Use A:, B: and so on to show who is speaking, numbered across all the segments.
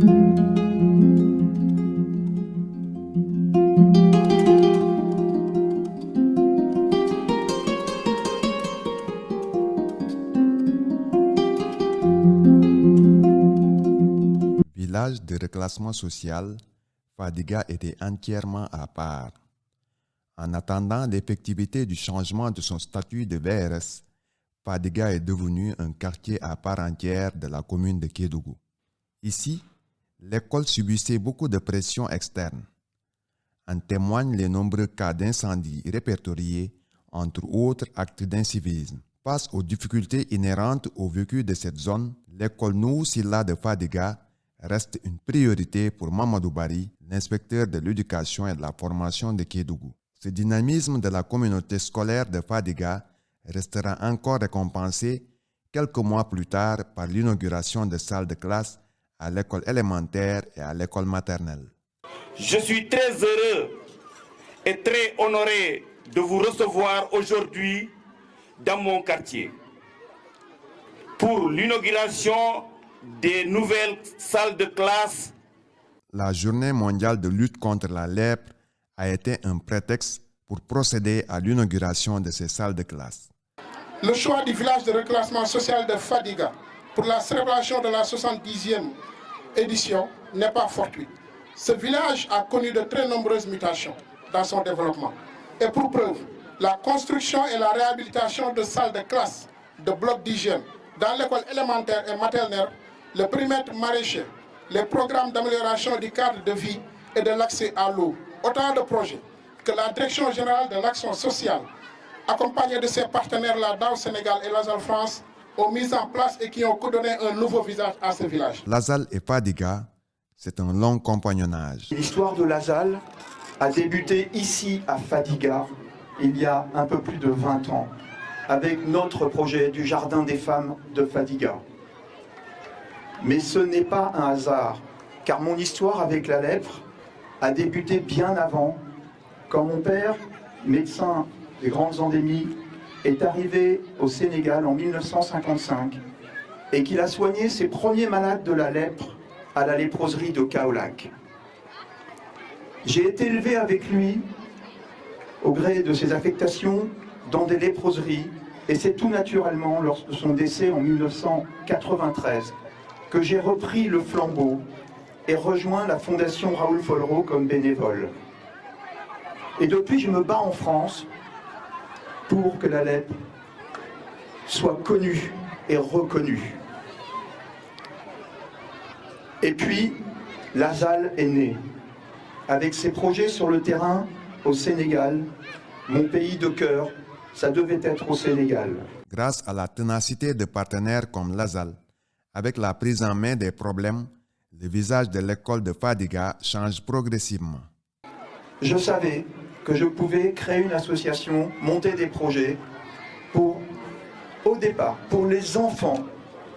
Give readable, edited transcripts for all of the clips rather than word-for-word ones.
A: Village de reclassement social, Fadiga était entièrement à part. En attendant l'effectivité du changement de son statut de VRS, Fadiga est devenu un quartier à part entière de la commune de Kédougou. Ici, l'école subissait beaucoup de pression externe. En témoignent les nombreux cas d'incendie répertoriés, entre autres actes d'incivisme. Face aux difficultés inhérentes au vécu de cette zone, l'école Nouhou Silla de Fadiga reste une priorité pour Mamadou Bari, l'inspecteur de l'éducation et de la formation de Kédougou. Ce dynamisme de la communauté scolaire de Fadiga restera encore récompensé quelques mois plus tard par l'inauguration de salles de classe à l'école élémentaire et à l'école maternelle.
B: Je suis très heureux et très honoré de vous recevoir aujourd'hui dans mon quartier pour l'inauguration des nouvelles salles de classe.
A: La journée mondiale de lutte contre la lèpre a été un prétexte pour procéder à l'inauguration de ces salles de classe.
C: Le choix du village de reclassement social de Fadiga pour la célébration de la 70e édition n'est pas fortuit. Ce village a connu de très nombreuses mutations dans son développement. Et pour preuve, la construction et la réhabilitation de salles de classe, de blocs d'hygiène, dans l'école élémentaire et maternelle, le périmètre maraîcher, les programmes d'amélioration du cadre de vie et de l'accès à l'eau, autant de projets que la Direction générale de l'action sociale, accompagnée de ses partenaires DAO Sénégal et Lazal France, ont mis en place et qui ont donné un nouveau visage à ce village.
A: Lazal et Fadiga, c'est un long compagnonnage.
D: L'histoire de Lazal a débuté ici à Fadiga il y a un peu plus de 20 ans avec notre projet du Jardin des femmes de Fadiga. Mais ce n'est pas un hasard, car mon histoire avec la lèpre a débuté bien avant, quand mon père, médecin des grandes endémies, est arrivé au Sénégal en 1955 et qu'il a soigné ses premiers malades de la lèpre à la léproserie de Kaolack. J'ai été élevé avec lui au gré de ses affectations dans des léproseries et c'est tout naturellement lors de son décès en 1993 que j'ai repris le flambeau et rejoint la Fondation Raoul Follereau comme bénévole. Et depuis, je me bats en France pour que la lèpre soit connue et reconnue. Et puis, Lazal est né. Avec ses projets sur le terrain au Sénégal, mon pays de cœur, ça devait être au Sénégal.
A: Grâce à la ténacité de partenaires comme Lazal, avec la prise en main des problèmes, le visage de l'école de Fadiga change progressivement.
D: Je savais que je pouvais créer une association, monter des projets pour, au départ, pour les enfants,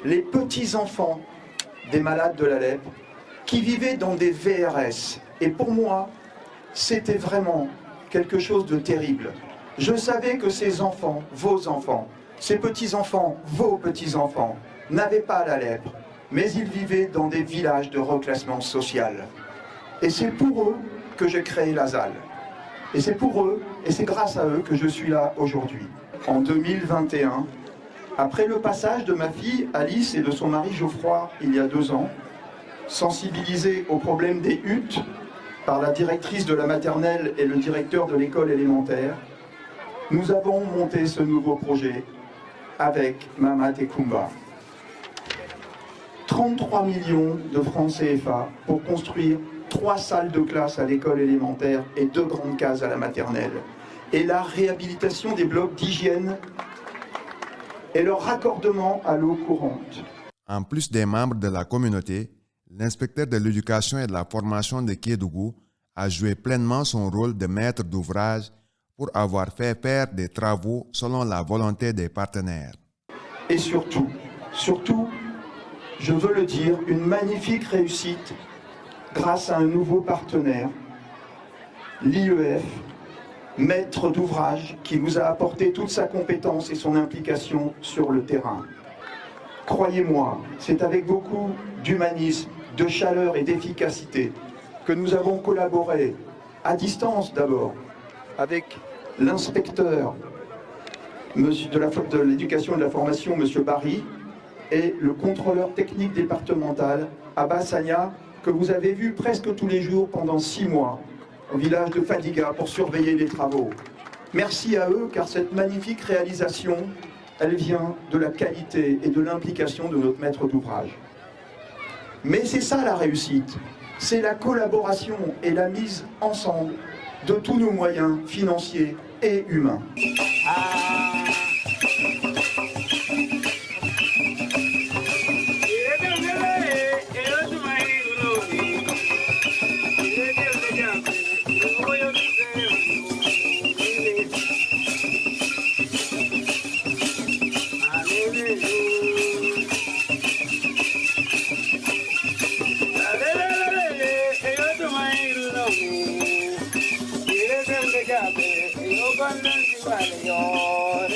D: les petits-enfants des malades de la lèpre qui vivaient dans des VRS. Et pour moi, c'était vraiment quelque chose de terrible. Je savais que ces enfants, vos enfants, ces petits-enfants, vos petits-enfants, n'avaient pas la lèpre, mais ils vivaient dans des villages de reclassement social. Et c'est pour eux que j'ai créé Lazal. Et c'est pour eux, et c'est grâce à eux que je suis là aujourd'hui. En 2021, après le passage de ma fille Alice et de son mari Geoffroy il y a 2 ans, sensibilisés au problème des huttes par la directrice de la maternelle et le directeur de l'école élémentaire, nous avons monté ce nouveau projet avec Mama Tekumba. 33 millions de francs CFA pour construire 3 salles de classe à l'école élémentaire et 2 grandes cases à la maternelle. Et la réhabilitation des blocs d'hygiène et leur raccordement à l'eau courante.
A: En plus des membres de la communauté, l'inspecteur de l'éducation et de la formation de Kédougou a joué pleinement son rôle de maître d'ouvrage pour avoir fait faire des travaux selon la volonté des partenaires.
D: Et surtout, je veux le dire, une magnifique réussite grâce à un nouveau partenaire, l'IEF, maître d'ouvrage qui nous a apporté toute sa compétence et son implication sur le terrain. Croyez-moi, c'est avec beaucoup d'humanisme, de chaleur et d'efficacité, que nous avons collaboré à distance d'abord avec l'inspecteur de l'éducation et de la formation, M. Barry, et le contrôleur technique départemental, Abbas Sagna, que vous avez vu presque tous les jours pendant 6 mois au village de Fadiga pour surveiller les travaux. Merci à eux, car cette magnifique réalisation, elle vient de la qualité et de l'implication de notre maître d'ouvrage. Mais c'est ça la réussite, c'est la collaboration et la mise ensemble de tous nos moyens financiers et humains.
E: Yo,